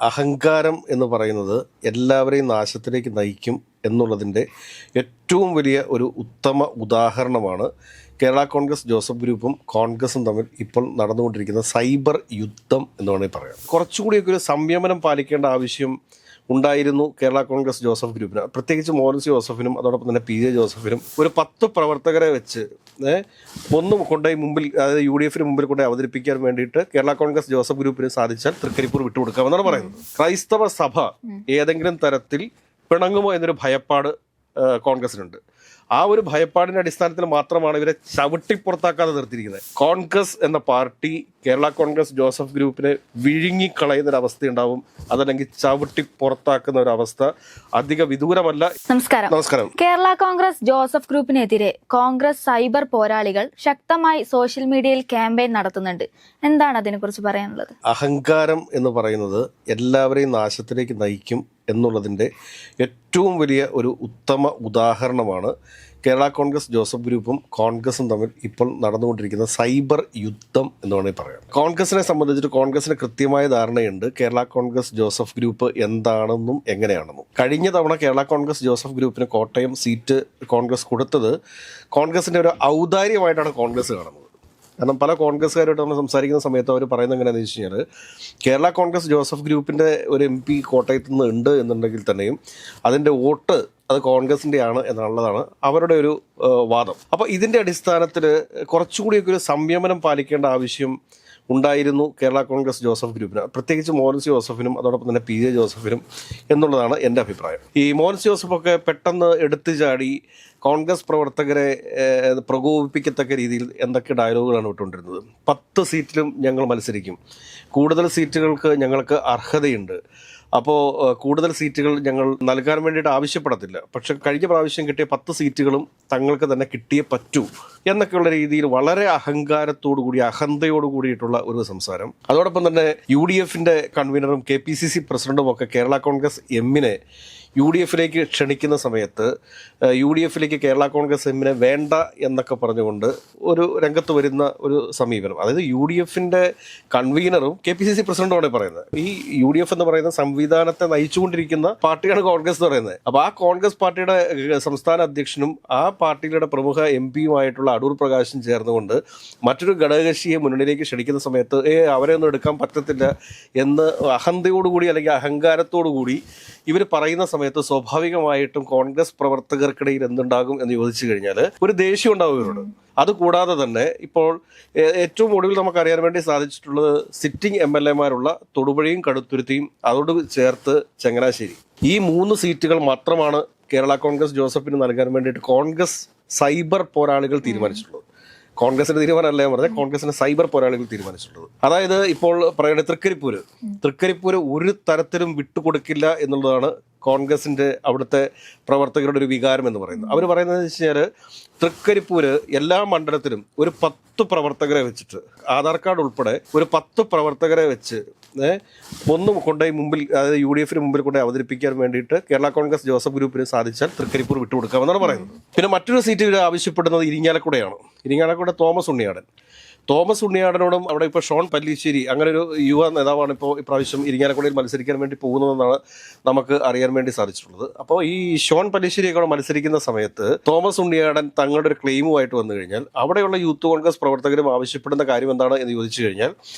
അഹങ്കാരം എന്ന് പറയുന്നത് എല്ലാവരെയും നാശത്തിലേക്ക് നയിക്കും എന്നുള്ളതിൻ്റെ ഏറ്റവും വലിയ ഒരു ഉത്തമ ഉദാഹരണമാണ് കേരള കോൺഗ്രസ് ജോസഫ് ഗ്രൂപ്പും കോൺഗ്രസും തമ്മിൽ ഇപ്പോൾ നടന്നുകൊണ്ടിരിക്കുന്ന സൈബർ യുദ്ധം എന്ന് വേണമെങ്കിൽ പറയാം. കുറച്ചുകൂടിയൊക്കെ ഒരു സംയമനം പാലിക്കേണ്ട ആവശ്യം ഉണ്ടായിരുന്നു കേരള കോൺഗ്രസ് ജോസഫ് ഗ്രൂപ്പിന്, പ്രത്യേകിച്ച് മോൻസി ജോസഫിനും അതോടൊപ്പം തന്നെ പി ജെ ജോസഫിനും. ഒരു 10 പ്രവർത്തകരെ വെച്ച് ഒന്നും കൊണ്ടുപോയി മുമ്പിൽ, അതായത് UDF മുമ്പിൽ കൊണ്ടുപോയി അവതരിപ്പിക്കാൻ വേണ്ടിയിട്ട് കേരള കോൺഗ്രസ് ജോസഫ് ഗ്രൂപ്പിന് സാധിച്ചാൽ തൃക്കരിപ്പൂർ വിട്ടുകൊടുക്കാമെന്നാണ് പറയുന്നത്. ക്രൈസ്തവ സഭ ഏതെങ്കിലും തരത്തിൽ പിണങ്ങുമോ എന്നൊരു ഭയപ്പാട് കോൺഗ്രസിനുണ്ട്. ആ ഒരു ഭയപ്പാടിന്റെ അടിസ്ഥാനത്തിൽ മാത്രമാണ് ഇവരെ ചവിട്ടിപ്പുറത്താക്കാതെ നിർത്തിയിരിക്കുന്നത്. കോൺഗ്രസ് എന്ന പാർട്ടി കേരള കോൺഗ്രസ് ജോസഫ് ഗ്രൂപ്പിനെ വിഴുങ്ങിക്കളയുന്ന ഒരു അവസ്ഥ ഉണ്ടാവും, അതല്ലെങ്കിൽ ചവിട്ടി പുറത്താക്കുന്ന ഒരു അവസ്ഥ അധിക വിദൂരമല്ല. നമസ്കാരം. കേരള കോൺഗ്രസ് ജോസഫ് ഗ്രൂപ്പിനെതിരെ കോൺഗ്രസ് സൈബർ പോരാളികൾ ശക്തമായി സോഷ്യൽ മീഡിയയിൽ ക്യാമ്പയിൻ നടത്തുന്നുണ്ട്. എന്താണ് അതിനെക്കുറിച്ച് പറയാനുള്ളത്? അഹങ്കാരം എന്ന് പറയുന്നത് എല്ലാവരെയും നാശത്തിലേക്ക് നയിക്കും എന്നുള്ളതിൻ്റെ ഏറ്റവും വലിയ ഒരു ഉത്തമ ഉദാഹരണമാണ് കേരള കോൺഗ്രസ് ജോസഫ് ഗ്രൂപ്പും കോൺഗ്രസും തമ്മിൽ ഇപ്പോൾ നടന്നുകൊണ്ടിരിക്കുന്ന സൈബർ യുദ്ധം എന്ന് വേണമെങ്കിൽ പറയാം. കോൺഗ്രസിനെ സംബന്ധിച്ചിട്ട് കോൺഗ്രസിന് കൃത്യമായ ധാരണയുണ്ട് കേരള കോൺഗ്രസ് ജോസഫ് ഗ്രൂപ്പ് എന്താണെന്നും എങ്ങനെയാണെന്നും. കഴിഞ്ഞ തവണ കേരള കോൺഗ്രസ് ജോസഫ് ഗ്രൂപ്പിന് കോട്ടയം സീറ്റ് കോൺഗ്രസ് കൊടുത്തത് കോൺഗ്രസിൻ്റെ ഒരു ഔദാര്യമായിട്ടാണ് കോൺഗ്രസ് കാണുന്നത്. കാരണം പല കോൺഗ്രസ്സുകാരോട് നമ്മൾ സംസാരിക്കുന്ന സമയത്ത് അവർ പറയുന്നത് എങ്ങനെയാണെന്ന് വെച്ച് കഴിഞ്ഞാൽ, കേരള കോൺഗ്രസ് ജോസഫ് ഗ്രൂപ്പിൻ്റെ ഒരു MP കോട്ടയത്ത് നിന്ന് ഉണ്ട് എന്നുണ്ടെങ്കിൽ തന്നെയും അതിൻ്റെ വോട്ട് അത് കോൺഗ്രസിൻ്റെ ആണ് എന്നുള്ളതാണ് അവരുടെ ഒരു വാദം. അപ്പോൾ ഇതിൻ്റെ അടിസ്ഥാനത്തിൽ കുറച്ചുകൂടിയൊക്കെ ഒരു സംയമനം പാലിക്കേണ്ട ആവശ്യം ഉണ്ടായിരുന്നു കേരള കോൺഗ്രസ് ജോസഫ് ഗ്രൂപ്പിന്, പ്രത്യേകിച്ച് മോൻസി ജോസഫിനും അതോടൊപ്പം തന്നെ പി ജെ ജോസഫിനും എന്നുള്ളതാണ് എൻ്റെ അഭിപ്രായം. ഈ മോൻസി ജോസഫൊക്കെ പെട്ടെന്ന് എടുത്തു ചാടി കോൺഗ്രസ് പ്രവർത്തകരെ പ്രകോപിപ്പിക്കത്തക്ക രീതിയിൽ എന്തൊക്കെ ഡയലോഗുകളാണ് വിട്ടുകൊണ്ടിരുന്നത്. 10 സീറ്റിലും ഞങ്ങൾ മത്സരിക്കും, കൂടുതൽ സീറ്റുകൾക്ക് ഞങ്ങൾക്ക് അർഹതയുണ്ട്, അപ്പോൾ കൂടുതൽ സീറ്റുകൾ ഞങ്ങൾ നൽകാൻ വേണ്ടിയിട്ട് ആവശ്യപ്പെടത്തില്ല, പക്ഷെ കഴിഞ്ഞ പ്രാവശ്യം കിട്ടിയ 10 സീറ്റുകളും തങ്ങൾക്ക് തന്നെ കിട്ടിയേ പറ്റൂ എന്നൊക്കെയുള്ള രീതിയിൽ വളരെ അഹങ്കാരത്തോടു കൂടി അഹന്തയോടു കൂടിയിട്ടുള്ള ഒരു സംസാരം. അതോടൊപ്പം തന്നെ UDF കൺവീനറും KPCC പ്രസിഡന്റും ഒക്കെ കേരള കോൺഗ്രസ് എമ്മിനെ UDF ക്ഷണിക്കുന്ന സമയത്ത് UDF കേരള കോൺഗ്രസ് എമ്മിനെ വേണ്ട എന്നൊക്കെ പറഞ്ഞുകൊണ്ട് ഒരു രംഗത്ത് വരുന്ന ഒരു സമീപനം. അതായത് UDF കൺവീനറും KPCC പ്രസിഡന്റുമാണ് പറയുന്നത്. ഈ UDF എന്ന് പറയുന്ന സംവിധാനത്തെ നയിച്ചുകൊണ്ടിരിക്കുന്ന പാർട്ടിയാണ് കോൺഗ്രസ് എന്ന് പറയുന്നത്. അപ്പോൾ ആ കോൺഗ്രസ് പാർട്ടിയുടെ സംസ്ഥാന അധ്യക്ഷനും ആ പാർട്ടിയുടെ പ്രമുഖ MP അടൂർ പ്രകാശും ചേർന്നുകൊണ്ട് മറ്റൊരു ഘടകകക്ഷിയെ മുന്നണിയിലേക്ക് ക്ഷണിക്കുന്ന സമയത്ത് അവരെ ഒന്നും എടുക്കാൻ പറ്റത്തില്ല എന്ന് അഹന്തയോടുകൂടി അല്ലെങ്കിൽ അഹങ്കാരത്തോടു കൂടി ഇവർ പറയുന്ന സമയത്ത് സ്വാഭാവികമായിട്ടും കോൺഗ്രസ് പ്രവർത്തകർക്കിടയിൽ എന്തുണ്ടാകും എന്ന് ചോദിച്ചു കഴിഞ്ഞാൽ ഒരു ദേഷ്യം ഉണ്ടാവും ഇവരോട്. അതുകൂടാതെ തന്നെ ഇപ്പോൾ ഏറ്റവും ഒടുവിൽ നമുക്കറിയാൻ വേണ്ടി സാധിച്ചിട്ടുള്ളത് സിറ്റിംഗ് MLA തൊടുപുഴയും കടുത്തുരുത്തിയും അതോട് ചേർത്ത് ചങ്ങനാശ്ശേരി, ഈ 3 സീറ്റുകൾ മാത്രമാണ് കേരള കോൺഗ്രസ് ജോസഫിന് നൽകാൻ വേണ്ടിയിട്ട് കോൺഗ്രസ് സൈബർ പോരാളികൾ തീരുമാനിച്ചിട്ടുള്ളത്. കോൺഗ്രസിന്റെ തീരുമാനമല്ല ഞാൻ പറഞ്ഞത്, കോൺഗ്രസിന്റെ സൈബർ പോരാളികൾ തീരുമാനിച്ചിട്ടുള്ളത്. അതായത് ഇപ്പോൾ പറയുന്നത് തൃക്കരിപ്പൂര് ഒരു തരത്തിലും വിട്ടുകൊടുക്കില്ല എന്നുള്ളതാണ് കോൺഗ്രസിന്റെ അവിടുത്തെ പ്രവർത്തകരുടെ ഒരു വികാരം എന്ന് പറയുന്നത്. അവർ പറയുന്നത് വെച്ച് കഴിഞ്ഞാൽ തൃക്കരിപ്പൂര് എല്ലാ മണ്ഡലത്തിലും ഒരു 10 പ്രവർത്തകരെ വെച്ചിട്ട്, ആധാർ കാർഡ് ഉൾപ്പെടെ ഒരു 10 പ്രവർത്തകരെ വെച്ച് ഒന്നും കൊണ്ടുപോയി മുമ്പിൽ, അതായത് UDF മുമ്പിൽ കൊണ്ടുപോയി അവതരിപ്പിക്കാൻ വേണ്ടിയിട്ട് കേരള കോൺഗ്രസ് ജോസഫ് ഗ്രൂപ്പിന് സാധിച്ചാൽ തൃക്കരിപ്പൂർ വിട്ടുകൊടുക്കാമെന്നാണ് പറയുന്നത്. പിന്നെ മറ്റൊരു സീറ്റ് ഇവർ ആവശ്യപ്പെടുന്നത് ഇരിങ്ങാലക്കുട തോമസ് ഉണ്ണിയാടനോടും അവിടെ ഇപ്പോൾ ഷോൺ പല്ലിശ്ശേരി അങ്ങനെ ഒരു യുവ നേതാവാണ് ഇപ്പോൾ ഇപ്രാവശ്യം ഇരിങ്ങാലക്കുടയിൽ മത്സരിക്കാൻ വേണ്ടി പോകുന്നതെന്നാണ് നമുക്ക് അറിയാൻ വേണ്ടി സാധിച്ചിട്ടുള്ളത്. അപ്പോൾ ഈ ഷോൺ പല്ലിശ്ശേരിയൊക്കെ അവിടെ മത്സരിക്കുന്ന സമയത്ത് തോമസ് ഉണ്ണിയാടൻ തങ്ങളുടെ ഒരു ക്ലെയിമുമായിട്ട് വന്നു കഴിഞ്ഞാൽ അവിടെയുള്ള യൂത്ത് കോൺഗ്രസ് പ്രവർത്തകരും ആവശ്യപ്പെടുന്ന കാര്യം എന്താണ് എന്ന് ചോദിച്ചു കഴിഞ്ഞാൽ,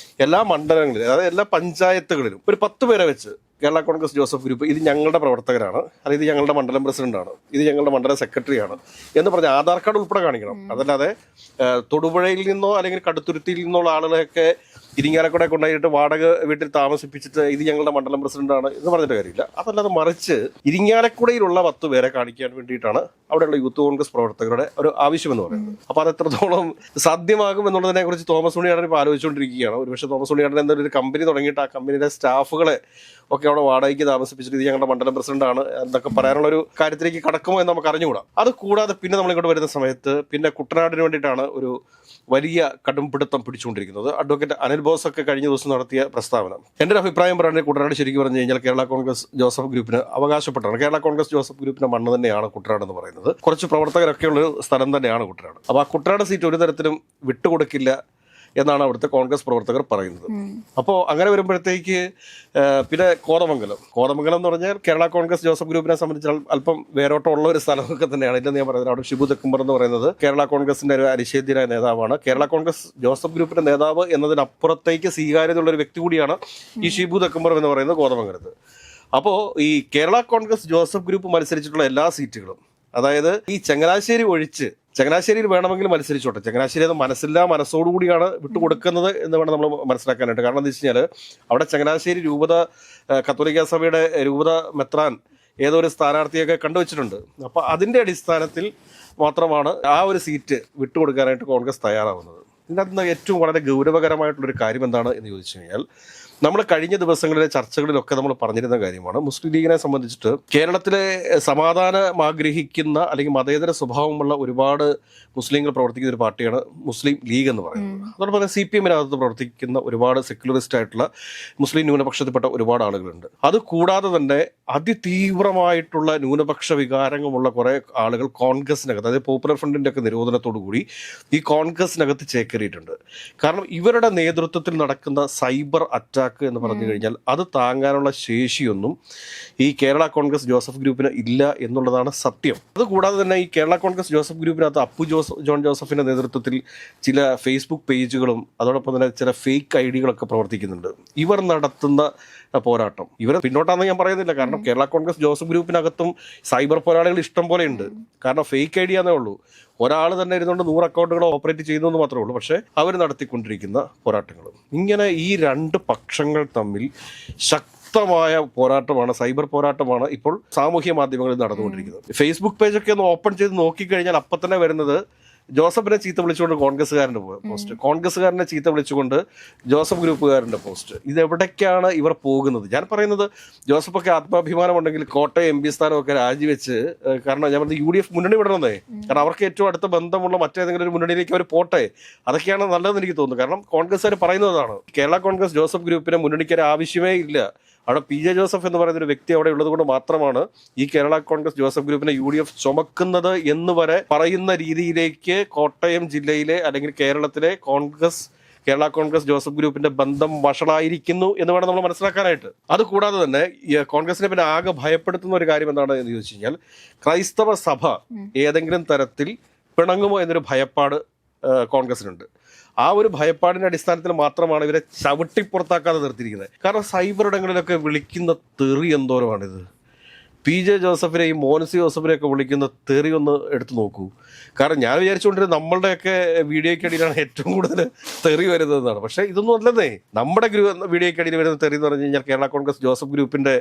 എല്ലാ മണ്ഡലങ്ങളിലും, അതായത് എല്ലാ പഞ്ചായത്തുകളിലും ഒരു 10 പേരെ വെച്ച് കേരള കോൺഗ്രസ് ജോസഫ് ഗ്രൂപ്പ് ഇത് ഞങ്ങളുടെ പ്രവർത്തകരാണ്, അല്ലെങ്കിൽ ഇത് ഞങ്ങളുടെ മണ്ഡലം പ്രസിഡന്റാണ്, ഇത് ഞങ്ങളുടെ മണ്ഡലം സെക്രട്ടറിയാണ് എന്ന് പറഞ്ഞ് ആധാർ കാർഡ് ഉൾപ്പെടെ കാണിക്കണം. അതല്ലാതെ തൊടുപുഴയിൽ നിന്നോ അല്ലെങ്കിൽ കടുത്തുരുത്തിയിൽ നിന്നുള്ള ആളുകളെയൊക്കെ ഇരിങ്ങാലക്കുട കൊണ്ടുപോയിട്ട് വാടക വീട്ടിൽ താമസിപ്പിച്ചിട്ട് ഇത് ഞങ്ങളുടെ മണ്ഡലം പ്രസിഡന്റാണ് എന്ന് പറഞ്ഞിട്ട് കാര്യമില്ല. അതല്ലാതെ മറിച്ച് ഇരിങ്ങാലക്കുടയിലുള്ള 10 പേരെ കാണിക്കാൻ വേണ്ടിയിട്ടാണ് അവിടെയുള്ള യൂത്ത് കോൺഗ്രസ് പ്രവർത്തകരുടെ ഒരു ആവശ്യമെന്ന് പറയുന്നത്. അപ്പോൾ അത് എത്രത്തോളം സാധ്യമാകും എന്നുള്ളതിനെ കുറിച്ച് തോമസ് ഉണ്ണിയാടൻ ഇപ്പോൾ ആലോചിച്ചുകൊണ്ടിരിക്കുകയാണ്. ഒരുപക്ഷെ തോമസ് ഉണ്ണിയാടൻ എന്തൊരു ഒരു കമ്പനി തുടങ്ങിയിട്ട് ആ കമ്പനിയുടെ സ്റ്റാഫുകളെ ഒക്കെ അവിടെ വാടകയ്ക്ക് താമസിപ്പിച്ചിട്ട് ഇത് ഞങ്ങളുടെ മണ്ഡലം പ്രസിഡന്റാണ് എന്നൊക്കെ പറയാനുള്ള ഒരു കാര്യത്തിലേക്ക് കടക്കുമോ എന്ന് നമുക്ക് അറിഞ്ഞുകൂടാ. അത് കൂടാതെ പിന്നെ നമ്മളിങ്ങോട്ട് വരുന്ന സമയത്ത് പിന്നെ കുട്ടനാടിന് വേണ്ടിയിട്ടാണ് ഒരു വലിയ കടുംപിടുത്തം പിടിച്ചുകൊണ്ടിരിക്കുന്നത്. അഡ്വക്കേറ്റ് അനിൽ ബോസ് ഒക്കെ കഴിഞ്ഞ ദിവസം നടത്തിയ പ്രസ്താവന, എൻ്റെ ഒരു അഭിപ്രായം പറയുന്നത് കുട്ടനാട് ശരിക്കും പറഞ്ഞു കഴിഞ്ഞാൽ കേരള കോൺഗ്രസ് ജോസഫ് ഗ്രൂപ്പിന് അവകാശപ്പെട്ടാണ്. കേരള കോൺഗ്രസ് ജോസഫ് ഗ്രൂപ്പിന്റെ മണ്ണ് തന്നെയാണ് കുട്ടനാട് എന്ന് പറയുന്നത്. കുറച്ച് പ്രവർത്തകരൊക്കെ ഉള്ള സ്ഥലം തന്നെയാണ് കുട്ടനാട്. അപ്പോൾ ആ കുട്ടനാട് സീറ്റ് ഒരു തരത്തിലും വിട്ടുകൊടുക്കില്ല എന്നാണ് അവിടുത്തെ കോൺഗ്രസ് പ്രവർത്തകർ പറയുന്നത്. അപ്പോൾ അങ്ങനെ വരുമ്പോഴത്തേക്ക് പിന്നെ കോതമംഗലം എന്ന് പറഞ്ഞാൽ കേരള കോൺഗ്രസ് ജോസഫ് ഗ്രൂപ്പിനെ സംബന്ധിച്ച് അല്പം വേരോട്ടമുള്ള ഒരു സ്ഥലമൊക്കെ തന്നെയാണ്. ഇല്ലെന്ന് ഞാൻ പറയുന്നത്. അവിടെ ഷിബു തെക്കുംബർ എന്ന് പറയുന്നത് കേരള കോൺഗ്രസിന്റെ ഒരു അനിഷേധ്യനായ നേതാവാണ്. കേരള കോൺഗ്രസ് ജോസഫ് ഗ്രൂപ്പിന്റെ നേതാവ് എന്നതിനപ്പുറത്തേക്ക് സ്വീകാര്യതയുള്ള ഒരു വ്യക്തി കൂടിയാണ് ഈ ഷിബു തെക്കുംബർ എന്ന് പറയുന്നത് കോതമംഗലത്ത്. അപ്പോൾ ഈ കേരള കോൺഗ്രസ് ജോസഫ് ഗ്രൂപ്പ് മത്സരിച്ചിട്ടുള്ള എല്ലാ സീറ്റുകളും, അതായത് ഈ ചങ്ങനാശ്ശേരി ഒഴിച്ച്, ചങ്ങനാശ്ശേരിയിൽ വേണമെങ്കിൽ മത്സരിച്ചോട്ടെ, ചങ്ങനാശ്ശേരി അത് മനസ്സോടുകൂടിയാണ് വിട്ടുകൊടുക്കുന്നത് എന്ന് വേണം നമ്മൾ മനസ്സിലാക്കാനായിട്ട്. കാരണം എന്താ വെച്ച് കഴിഞ്ഞാൽ അവിടെ ചങ്ങനാശ്ശേരി രൂപത കത്തോലിക്ക സഭയുടെ രൂപത മെത്രാൻ ഏതോ ഒരു സ്ഥാനാർത്ഥിയൊക്കെ കണ്ടുവച്ചിട്ടുണ്ട്. അപ്പോൾ അതിൻ്റെ അടിസ്ഥാനത്തിൽ മാത്രമാണ് ആ ഒരു സീറ്റ് വിട്ടുകൊടുക്കാനായിട്ട് കോൺഗ്രസ് തയ്യാറാവുന്നത്. ഇതിനകത്ത് ഏറ്റവും വളരെ ഗൗരവകരമായിട്ടുള്ളൊരു കാര്യം എന്താണ് എന്ന് ചോദിച്ചു കഴിഞ്ഞാൽ, നമ്മൾ കഴിഞ്ഞ ദിവസങ്ങളിലെ ചർച്ചകളിലൊക്കെ നമ്മൾ പറഞ്ഞിരുന്ന കാര്യമാണ്, മുസ്ലിം ലീഗിനെ സംബന്ധിച്ചിട്ട് കേരളത്തിലെ സമാധാനം ആഗ്രഹിക്കുന്ന അല്ലെങ്കിൽ മതേതര സ്വഭാവമുള്ള ഒരുപാട് മുസ്ലിങ്ങൾ പ്രവർത്തിക്കുന്ന ഒരു പാർട്ടിയാണ് മുസ്ലിം ലീഗ് എന്ന് പറയുന്നത്. അതോടൊപ്പം തന്നെ CPM-നകത്ത് പ്രവർത്തിക്കുന്ന ഒരുപാട് സെക്യുലറിസ്റ്റ് ആയിട്ടുള്ള മുസ്ലിം ന്യൂനപക്ഷത്തിൽപ്പെട്ട ഒരുപാട് ആളുകളുണ്ട്. അത് കൂടാതെ തന്നെ അതിതീവ്രമായിട്ടുള്ള ന്യൂനപക്ഷ വികാരങ്ങളുള്ള കുറേ ആളുകൾ കോൺഗ്രസിനകത്ത്, അതായത് പോപ്പുലർ ഫ്രണ്ടിൻ്റെ ഒക്കെ നിരോധനത്തോടു കൂടി ഈ കോൺഗ്രസിനകത്ത് ചേക്കേറിയിട്ടുണ്ട്. കാരണം ഇവരുടെ നേതൃത്വത്തിൽ നടക്കുന്ന സൈബർ അറ്റാക്ക് എന്ന് പറഞ്ഞു കഴിഞ്ഞാൽ അത് താങ്ങാനുള്ള ശേഷിയൊന്നും ഈ കേരള കോൺഗ്രസ് ജോസഫ് ഗ്രൂപ്പിന് ഇല്ല എന്നുള്ളതാണ് സത്യം. അതുകൂടാതെ തന്നെ ഈ കേരള കോൺഗ്രസ് ജോസഫ് ഗ്രൂപ്പിനകത്ത് ജോൺ ജോസഫിന്റെ നേതൃത്വത്തിൽ ചില ഫേസ്ബുക്ക് പേജുകളും അതോടൊപ്പം തന്നെ ചില ഫേക്ക് ഐഡികളൊക്കെ പ്രവർത്തിക്കുന്നുണ്ട്. ഇവർ നടത്തുന്ന പോരാട്ടം ഇവർ പിന്നോട്ടാണെന്ന് ഞാൻ പറയുന്നില്ല. കാരണം കേരള കോൺഗ്രസ് ജോസഫ് ഗ്രൂപ്പിനകത്തും സൈബർ പോരാളികൾ ഇഷ്ടം പോലെ ഉണ്ട്. കാരണം ഫേക്ക് ഐഡിയ എന്നേ ഉള്ളൂ. ഒരാൾ തന്നെ ഇരുന്നുകൊണ്ട് 100 അക്കൗണ്ടുകൾ ഓപ്പറേറ്റ് ചെയ്യുന്നു എന്ന് മാത്രമേ ഉള്ളൂ. പക്ഷേ അവർ നടത്തിക്കൊണ്ടിരിക്കുന്ന പോരാട്ടങ്ങളും ഇങ്ങനെ ഈ രണ്ട് പക്ഷങ്ങൾ തമ്മിൽ ശക്തമായ പോരാട്ടമാണ്, സൈബർ പോരാട്ടമാണ് ഇപ്പോൾ സാമൂഹ്യ മാധ്യമങ്ങളിൽ നടന്നുകൊണ്ടിരിക്കുന്നത്. ഫേസ്ബുക്ക് പേജൊക്കെ ഒന്ന് ഓപ്പൺ ചെയ്ത് നോക്കിക്കഴിഞ്ഞാൽ അപ്പം തന്നെ വരുന്നത് ജോസഫിനെ ചീത്ത വിളിച്ചുകൊണ്ട് കോൺഗ്രസ്സുകാരൻ്റെ പോസ്റ്റ്, കോൺഗ്രസ്സുകാരനെ ചീത്ത വിളിച്ചുകൊണ്ട് ജോസഫ് ഗ്രൂപ്പുകാരൻ്റെ പോസ്റ്റ്. ഇതെവിടേക്കാണ് ഇവർ പോകുന്നത്? ഞാൻ പറയുന്നത് ജോസഫൊക്കെ ആത്മാഭിമാനം ഉണ്ടെങ്കിൽ കോട്ടയം MP സ്ഥാനമൊക്കെ രാജിവെച്ച്, കാരണം ഞാൻ പറഞ്ഞത് UDF മുന്നണി വിടണമെന്നേ, കാരണം അവർക്ക് ഏറ്റവും അടുത്ത ബന്ധമുള്ള മറ്റേതെങ്കിലും ഒരു മുന്നണിയിലേക്ക് അവർ പോട്ടെ, അതൊക്കെയാണ് നല്ലതെന്ന് എനിക്ക് തോന്നുന്നു. കാരണം കോൺഗ്രസ്സുകാർ പറയുന്നതാണ് കേരള കോൺഗ്രസ് ജോസഫ് ഗ്രൂപ്പിനെ മുന്നണിക്കൊരു ആവശ്യമേ ഇല്ല, അവിടെ PJ ജോസഫ് എന്ന് പറയുന്ന ഒരു വ്യക്തി അവിടെ ഉള്ളത് കൊണ്ട് മാത്രമാണ് ഈ കേരള കോൺഗ്രസ് ജോസഫ് ഗ്രൂപ്പിനെ UDF ചുമക്കുന്നത് എന്ന് വരെ പറയുന്ന രീതിയിലേക്ക് കോട്ടയം ജില്ലയിലെ അല്ലെങ്കിൽ കേരളത്തിലെ കേരള കോൺഗ്രസ് ജോസഫ് ഗ്രൂപ്പിന്റെ ബന്ധം വഷളായിരിക്കുന്നു എന്ന് വേണം നമ്മൾ മനസ്സിലാക്കാനായിട്ട്. അതുകൂടാതെ തന്നെ കോൺഗ്രസിനെ പിന്നെ ആകെ ഭയപ്പെടുത്തുന്ന ഒരു കാര്യം എന്താണ് എന്ന് ചോദിച്ചു കഴിഞ്ഞാൽ, ക്രൈസ്തവ സഭ ഏതെങ്കിലും തരത്തിൽ പിണങ്ങുമോ എന്നൊരു ഭയപ്പാട് കോൺഗ്രസിനുണ്ട്. ആ ഒരു ഭയപ്പാടിന്റെ അടിസ്ഥാനത്തിൽ മാത്രമാണ് ഇവരെ ചവിട്ടിപ്പുറത്താക്കാതെ നിർത്തിയിരിക്കുന്നത്. കാരണം സൈബർ ഇടങ്ങളിലൊക്കെ വിളിക്കുന്ന തെറി എന്തോരമാണിത്. PJ ജോസഫിനെയും മോൻസി ജോസഫിനെയൊക്കെ വിളിക്കുന്ന തെറി ഒന്ന് എടുത്തു നോക്കൂ. കാരണം ഞാൻ വിചാരിച്ചുകൊണ്ടിരുന്നത് നമ്മളുടെയൊക്കെ വീഡിയോയ്ക്കടിയിലാണ് ഏറ്റവും കൂടുതൽ തെറി വരുന്നതെന്നാണ്. പക്ഷേ ഇതൊന്നും അല്ലെന്നേ. നമ്മുടെ വീഡിയോയ്ക്കടിയിൽ വരുന്ന തെറി എന്ന് പറഞ്ഞു കഴിഞ്ഞാൽ കേരള കോൺഗ്രസ് ജോസഫ് ഗ്രൂപ്പിന്റെ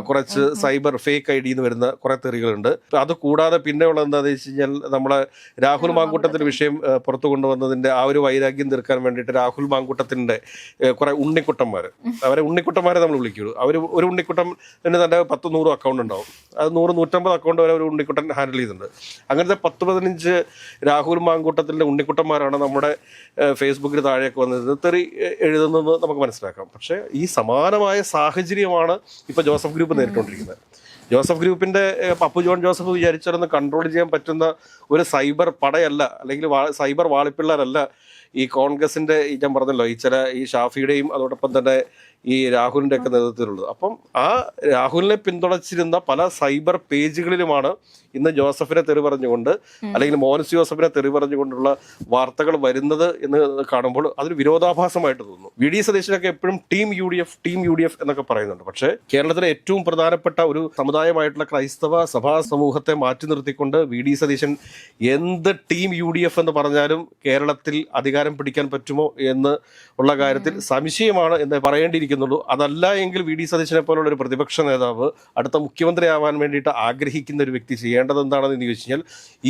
കുറച്ച് സൈബർ ഫേക്ക് ID എന്ന് വരുന്ന കുറെ തെറികളുണ്ട്. അത് കൂടാതെ പിന്നെ ഉള്ളത് എന്താണെന്ന് വെച്ച് കഴിഞ്ഞാൽ, നമ്മളെ രാഹുൽ മാങ്കൂട്ടത്തിന്റെ വിഷയം പുറത്തു കൊണ്ടുവന്നതിന്റെ ആ ഒരു വൈരാഗ്യം തീർക്കാൻ വേണ്ടിയിട്ട് രാഹുൽ മാങ്കൂട്ടത്തിന്റെ കുറെ അവരെ ഉണ്ണിക്കുട്ടന്മാരെ നമ്മൾ വിളിക്കുള്ളൂ. ഒരു ഉണ്ണിക്കുട്ടൻ തന്നെ 10-100 അക്കൗണ്ട് ഉണ്ടാവും. അത് 100-150 അക്കൗണ്ട് വരെ ഒരു ഉണ്ണിക്കുട്ടൻ ഹാൻഡിൽ ചെയ്തിട്ടുണ്ട്. അങ്ങനത്തെ 10-15 രാഹുൽ മാങ്കൂട്ടത്തിൻ്റെ ഉണ്ണിക്കുട്ടന്മാരാണ് നമ്മുടെ ഫേസ്ബുക്കിൽ താഴെയൊക്കെ വന്നത് തെറി എഴുതുന്നതെന്ന് നമുക്ക് മനസ്സിലാക്കാം. പക്ഷേ ഈ സമാനമായ സാഹചര്യമാണ് ഇപ്പോൾ ജോസഫ് ഗ്രൂപ്പ് നേരിട്ടുകൊണ്ടിരിക്കുന്നത്. ജോസഫ് ഗ്രൂപ്പിന്റെ ജോൺ ജോസഫ് വിചാരിച്ചാലൊന്ന് കൺട്രോൾ ചെയ്യാൻ പറ്റുന്ന ഒരു സൈബർ പടയല്ല, അല്ലെങ്കിൽ സൈബർ വാളിപ്പിള്ളേരല്ല ഈ കോൺഗ്രസിന്റെ ഞാൻ പറഞ്ഞല്ലോ ഈ ഷാഫിയുടെയും അതോടൊപ്പം തന്നെ ഈ രാഹുലിന്റെ ഒക്കെ നേതൃത്വത്തിലുള്ളത്. അപ്പം ആ രാഹുലിനെ പിന്തുണച്ചിരുന്ന പല സൈബർ പേജുകളിലുമാണ് ഇന്ന് ജോസഫിനെ തെറി പറഞ്ഞുകൊണ്ട് അല്ലെങ്കിൽ മോൻസി ജോസഫിനെ തെറി പറഞ്ഞുകൊണ്ടുള്ള വാർത്തകൾ വരുന്നത് എന്ന് കാണുമ്പോൾ അതൊരു വിരോധാഭാസമായിട്ട് തോന്നുന്നു. VD സതീശനൊക്കെ എപ്പോഴും ടീം UDF എന്നൊക്കെ പറയുന്നുണ്ട്. പക്ഷേ കേരളത്തിലെ ഏറ്റവും പ്രധാനപ്പെട്ട ഒരു സമുദായമായിട്ടുള്ള ക്രൈസ്തവ സഭാ സമൂഹത്തെ മാറ്റി നിർത്തിക്കൊണ്ട് VD സതീശൻ എന്ത് ടീം UDF എന്ന് പറഞ്ഞാലും കേരളത്തിൽ അധികാരം പിടിക്കാൻ പറ്റുമോ എന്ന് ഉള്ള കാര്യത്തിൽ സംശയമാണ് എന്ന് പറയേണ്ടിയിരിക്കുന്നുള്ളൂ. അതല്ല എങ്കിൽ VD സതീശനെ പോലുള്ള ഒരു പ്രതിപക്ഷ നേതാവ് അടുത്ത മുഖ്യമന്ത്രിയാവാൻ വേണ്ടിയിട്ട് ആഗ്രഹിക്കുന്ന ഒരു വ്യക്തി ചെയ്യേണ്ടത് എന്താണെന്ന് ചോദിച്ചു കഴിഞ്ഞാൽ,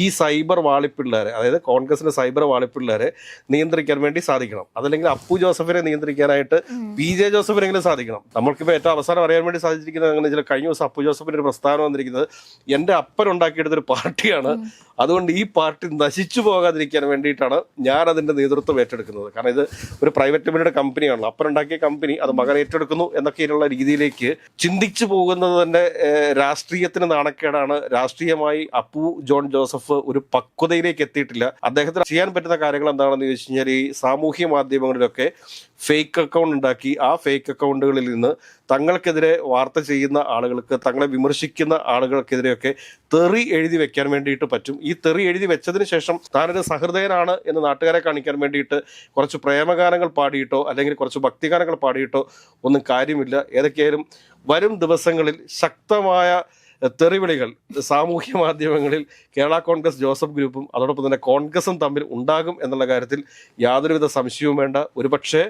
ഈ സൈബർ വാളിപ്പിള്ളേരെ, അതായത് കോൺഗ്രസിന്റെ സൈബർ വാളിപ്പിള്ളേരെ നിയന്ത്രിക്കാൻ വേണ്ടി സാധിക്കണം. അതല്ലെങ്കിൽ ജോസഫിനെ നിയന്ത്രിക്കാനായിട്ട് PJ ജോസഫിനെങ്കിലും സാധിക്കണം. നമ്മൾക്കിപ്പോൾ ഏറ്റവും അവസാനം അറിയാൻ വേണ്ടി സാധിച്ചിരിക്കുന്നത് അങ്ങനെ കഴിഞ്ഞ ദിവസം ജോസഫിന്റെ ഒരു പ്രസ്താവന വന്നിരിക്കുന്നത്, എൻ്റെ അപ്പൻ ഉണ്ടാക്കിയെടുത്തൊരു പാർട്ടിയാണ് അതുകൊണ്ട് ഈ പാർട്ടി നശിച്ചു പോകാതിരിക്കാൻ വേണ്ടിയിട്ടാണ് ഞാൻ അതിൻ്റെ നേതൃത്വം ഏറ്റെടുക്കുന്നത്. കാരണം ഇത് ഒരു പ്രൈവറ്റ് ലിമിറ്റഡ് കമ്പനിയാണല്ലോ, അപ്പനുണ്ടാക്കിയ കമ്പനി അത് മകൻ ഏറ്റെടുക്കുന്നു എന്നൊക്കെയുള്ള രീതിയിലേക്ക് ചിന്തിച്ചു പോകുന്നത് തന്നെ രാഷ്ട്രീയത്തിന് നാണക്കേടാണ്. രാഷ്ട്രീയമായി അപ്പു ജോൺ ജോസഫ് ഒരു പക്വതയിലേക്ക് എത്തിയിട്ടില്ല. അദ്ദേഹത്തിന് ചെയ്യാൻ പറ്റുന്ന കാര്യങ്ങൾ എന്താണെന്ന് ചോദിച്ചു കഴിഞ്ഞാൽ ഈ സാമൂഹ്യ മാധ്യമങ്ങളിലൊക്കെ ഫേക്ക് അക്കൗണ്ട് ഉണ്ടാക്കി ആ ഫേക്ക് അക്കൗണ്ടുകളിൽ നിന്ന് തങ്ങൾക്കെതിരെ വാർത്ത ചെയ്യുന്ന ആളുകൾക്ക്, തങ്ങളെ വിമർശിക്കുന്ന ആളുകൾക്കെതിരെയൊക്കെ തെറി എഴുതി വെക്കാൻ വേണ്ടിയിട്ട് പറ്റും. ഈ തെറി എഴുതി വെച്ചതിന് ശേഷം താനൊരു സഹൃദയനാണ് എന്ന് നാട്ടുകാരെ കാണിക്കാൻ വേണ്ടിയിട്ട് കുറച്ച് പ്രേമഗാനങ്ങൾ പാടിയിട്ടോ അല്ലെങ്കിൽ കുറച്ച് ഭക്തിഗാനങ്ങൾ പാടിയിട്ടോ ഒന്നും കാര്യമില്ല. ഏതൊക്കെയായാലും വരും ദിവസങ്ങളിൽ ശക്തമായ തെറിവിളികൾ സാമൂഹ്യ മാധ്യമങ്ങളിൽ കേരള കോൺഗ്രസ് ജോസഫ് ഗ്രൂപ്പും അതോടൊപ്പം തന്നെ കോൺഗ്രസും തമ്മിൽ ഉണ്ടാകും എന്നുള്ള കാര്യത്തിൽ യാതൊരുവിധ സംശയവും വേണ്ട. ഒരുപക്ഷെ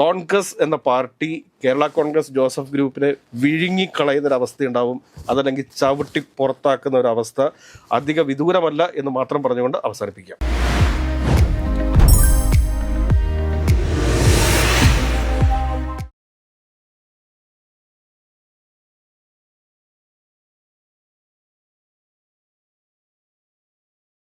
കോൺഗ്രസ് എന്ന പാർട്ടി കേരള കോൺഗ്രസ് ജോസഫ് ഗ്രൂപ്പിനെ വിഴുങ്ങിക്കളയുന്നൊരവസ്ഥ ഉണ്ടാവും, അതല്ലെങ്കിൽ ചവിട്ടി പുറത്താക്കുന്ന ഒരവസ്ഥ അധിക വിദൂരമല്ല എന്ന് മാത്രം പറഞ്ഞുകൊണ്ട് അവസാനിപ്പിക്കാം.